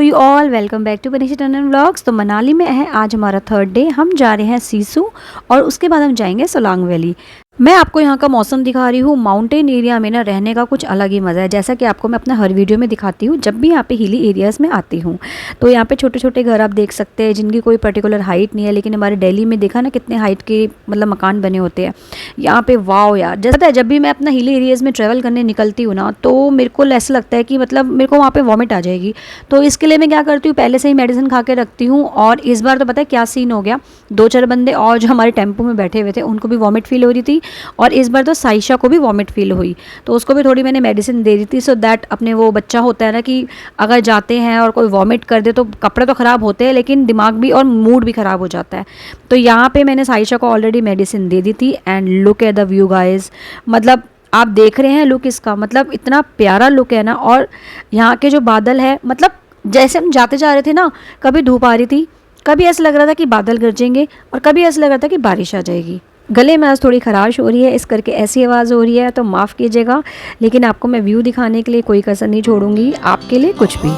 You all, welcome back to Banisha Tandon vlogs. तो मनाली में है आज हमारा थर्ड डे। हम जा रहे हैं सीसू और उसके बाद हम जाएंगे सोलांग वैली। मैं आपको यहाँ का मौसम दिखा रही हूँ। माउंटेन एरिया में ना रहने का कुछ अलग ही मज़ा है, जैसा कि आपको मैं अपना हर वीडियो में दिखाती हूँ जब भी यहाँ पे हिली एरियाज़ में आती हूँ। तो यहाँ पे छोटे छोटे घर आप देख सकते हैं जिनकी कोई पर्टिकुलर हाइट नहीं है, लेकिन हमारे दिल्ली में देखा ना कितने हाइट के मतलब मकान बने होते हैं यहाँ पे। वाओ यार, जैसा है जब भी मैं अपना हिली एरियाज़ में ट्रैवल करने निकलती हूँ ना, तो मेरे को ऐसा लगता है कि मतलब मेरे को वहाँ पर वॉमिट आ जाएगी। तो इसके लिए मैं क्या करती हूँ, पहले से ही मेडिसिन खा के रखती हूँ। और इस बार तो पता है क्या सीन हो गया, 2-4 बंदे और जो हमारे टेम्पो में बैठे हुए थे उनको भी वॉमिट फील हो रही थी, और इस बार तो साइशा को भी वॉमिट फील हुई। तो उसको भी थोड़ी मैंने मेडिसिन दे दी थी, सो दैट अपने वो बच्चा होता है ना कि अगर जाते हैं और कोई वॉमिट कर दे तो कपड़े तो ख़राब होते हैं लेकिन दिमाग भी और मूड भी ख़राब हो जाता है। तो यहाँ पे मैंने साइशा को ऑलरेडी मेडिसिन दे दी थी। And look at the view guys, मतलब आप देख रहे हैं लुक इसका, मतलब इतना प्यारा लुक है ना। और यहाँ के जो बादल है, मतलब जैसे हम जाते जा रहे थे ना, कभी धूप आ रही थी, कभी ऐसा लग रहा था कि बादल गरजेंगे, और कभी ऐसा लग रहा था कि बारिश आ जाएगी। गले में आज थोड़ी खराश हो रही है, इस करके ऐसी आवाज़ हो रही है तो माफ़ कीजिएगा, लेकिन आपको मैं व्यू दिखाने के लिए कोई कसर नहीं छोड़ूंगी, आपके लिए कुछ भी।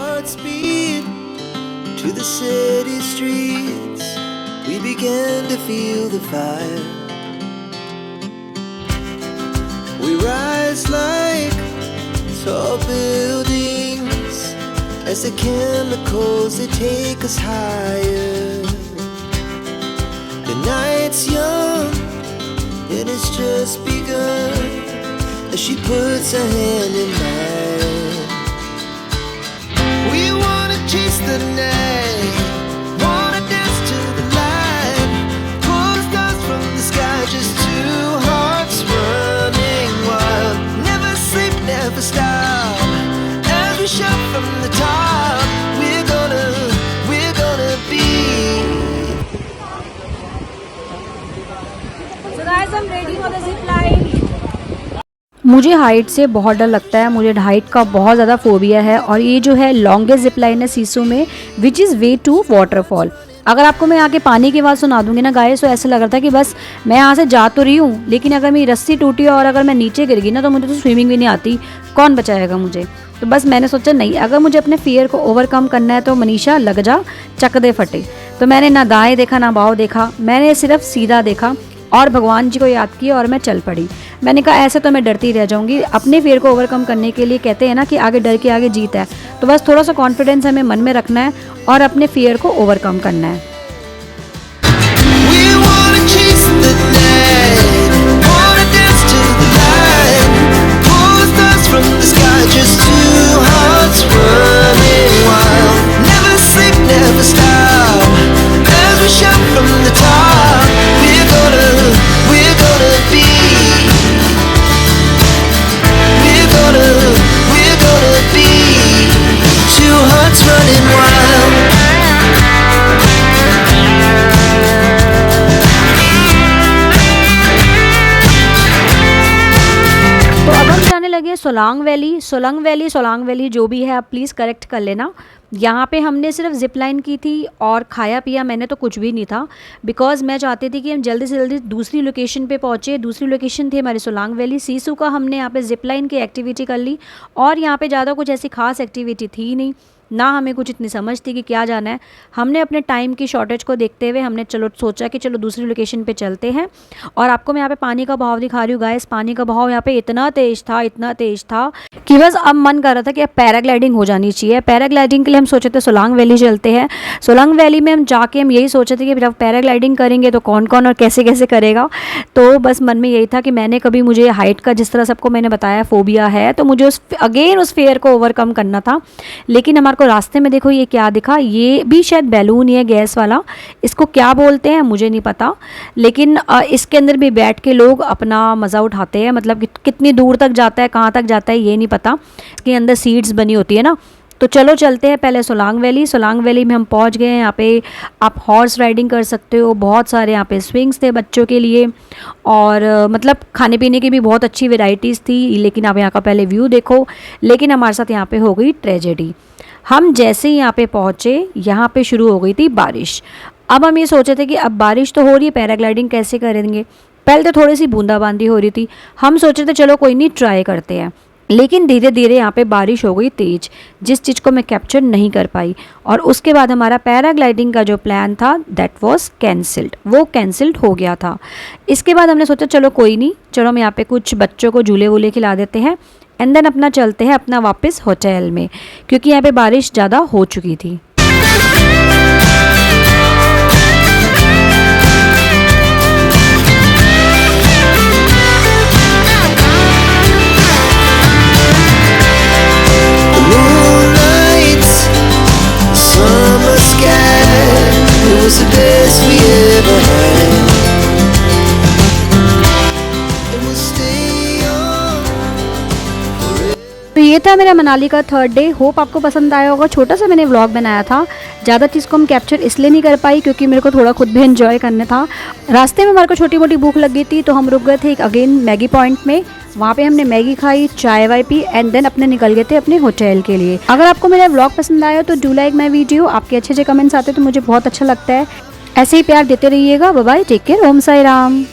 We rise like tall buildings as the chemicals they take us higher. The night's young and it's just begun as she puts her hand in mine. We wanna chase the night, wanna dance to the light, pull stars from the sky, just two hearts running wild. Never sleep, never stop, as we shout from the top. We're gonna be. So guys, I'm ready for the zip line. मुझे height से बहुत डर लगता है, मुझे height का बहुत ज़्यादा फोबिया है। और ये जो है लॉन्गेस्ट जिप लाइन है सीसू में, which is way to waterfall. अगर आपको मैं आके पानी की आवाज़ सुना दूंगी ना गाइस, तो ऐसा लग रहा था कि बस मैं यहाँ से जा तो रही हूँ, लेकिन अगर मेरी रस्सी टूटी और अगर मैं नीचे गिर गई ना, तो मुझे तो स्विमिंग भी नहीं आती, कौन बचाएगा मुझे। तो बस मैंने सोचा नहीं, अगर मुझे अपने फियर को ओवरकम करना है तो मनीषा लग जा, चक दे फटे। तो मैंने ना दाएँ देखा ना बाएं देखा, मैंने सिर्फ सीधा देखा और भगवान जी को याद किया और मैं चल पड़ी। मैंने कहा ऐसे तो मैं डरती रह जाऊंगी। अपने फियर को ओवरकम करने के लिए कहते हैं ना कि आगे डर के आगे जीत है, तो बस थोड़ा सा कॉन्फिडेंस हमें मन में रखना है और अपने फियर को ओवरकम करना है। लगे सोलांग वैली जो भी है आप प्लीज़ करेक्ट कर लेना। यहाँ पे हमने सिर्फ जिप लाइन की थी और खाया पिया मैंने तो कुछ भी नहीं था, बिकॉज़ मैं चाहती थी कि हम जल्दी से जल्दी दूसरी लोकेशन पे पहुँचे। दूसरी लोकेशन थी हमारी सोलांग वैली। सीसू का हमने यहाँ पे जिप लाइन की एक्टिविटी कर ली, और यहाँ पे ज़्यादा कुछ ऐसी खास एक्टिविटी थी नहीं, ना हमें कुछ इतनी समझ थी कि क्या जाना है। हमने अपने टाइम की शॉर्टेज को देखते हुए हमने सोचा कि चलो दूसरी लोकेशन पे चलते हैं। और आपको मैं यहाँ पे पानी का बहाव दिखा रही हूँ गाइस। पानी का बहाव यहाँ पे इतना तेज़ था कि बस अब मन कर रहा था कि अब पैराग्लाइडिंग हो जानी चाहिए। पैराग्लाइडिंग के लिए हम सोचे थे सोलांग वैली चलते हैं। सोलांग वैली में हम जाके हम यही सोचे थे कि जब पैराग्लाइडिंग करेंगे तो कौन कौन और कैसे कैसे करेगा। तो बस मन में यही था कि मैंने कभी, मुझे हाइट का जिस तरह सबको मैंने बताया फोबिया है, तो मुझे उस फेयर को ओवरकम करना था। लेकिन हमारे को रास्ते में देखो ये क्या दिखा, ये भी शायद बैलून ही है गैस वाला, इसको क्या बोलते हैं मुझे नहीं पता, लेकिन इसके अंदर भी बैठ के लोग अपना मज़ा उठाते हैं। मतलब कितनी दूर तक जाता है, कहाँ तक जाता है ये नहीं पता, इसके अंदर सीट्स बनी होती है ना। तो चलो चलते हैं पहले सोलांग वैली में हम पहुंच गए हैं। यहाँ पे आप हॉर्स राइडिंग कर सकते हो, बहुत सारे यहाँ पे स्विंग्स थे बच्चों के लिए, और मतलब खाने पीने की भी बहुत अच्छी वेराइटीज़ थी। लेकिन आप यहाँ का पहले व्यू देखो। लेकिन हमारे साथ यहाँ पे हो गई ट्रेजेडी। हम जैसे ही यहाँ पे पहुँचे, यहाँ पे शुरू हो गई थी बारिश। अब हम ये सोचे थे कि अब बारिश तो हो रही है, पैराग्लाइडिंग कैसे करेंगे। पहले तो थोड़ी सी बूंदाबांदी हो रही थी, हम सोचे थे चलो कोई नहीं ट्राई करते हैं। लेकिन धीरे धीरे यहाँ पे बारिश हो गई तेज़, जिस चीज़ को मैं कैप्चर नहीं कर पाई, और उसके बाद हमारा पैराग्लाइडिंग का जो प्लान था दैट वाज कैंसिल्ड, वो कैंसिल्ड हो गया था। इसके बाद हमने सोचा चलो कोई नहीं, चलो हम यहाँ पे कुछ बच्चों को झूले वूले खिला देते हैं एंड देन अपना चलते हैं अपना वापस होटल में, क्योंकि यहाँ पे बारिश ज़्यादा हो चुकी थी। Moonlight, summer sky, it was the best we ever had. And we'll stay on forever. तो ये था मेरा मनाली का 3rd डे। होप आपको पसंद आया होगा। छोटा सा मैंने व्लॉग बनाया था, ज़्यादा चीज़ को हम कैप्चर इसलिए नहीं कर पाई क्योंकि मेरे को थोड़ा खुद भी एंजॉय करना था। रास्ते में हमारे को छोटी मोटी भूख लग गई थी, तो हम रुक गए थे एक अगेन मैगी पॉइंट में। वहाँ पे हमने मैगी खाई, चाय वाय पी एंड देन अपने निकल गए थे अपने होटल के लिए। अगर आपको मेरा व्लॉग पसंद आया तो डू लाइक माई वीडियो। आपके अच्छे अच्छे कमेंट्स आते तो मुझे बहुत अच्छा लगता है। ऐसे ही प्यार देते रहिएगा। बाय बाय, टेक केयर, ओम साई राम।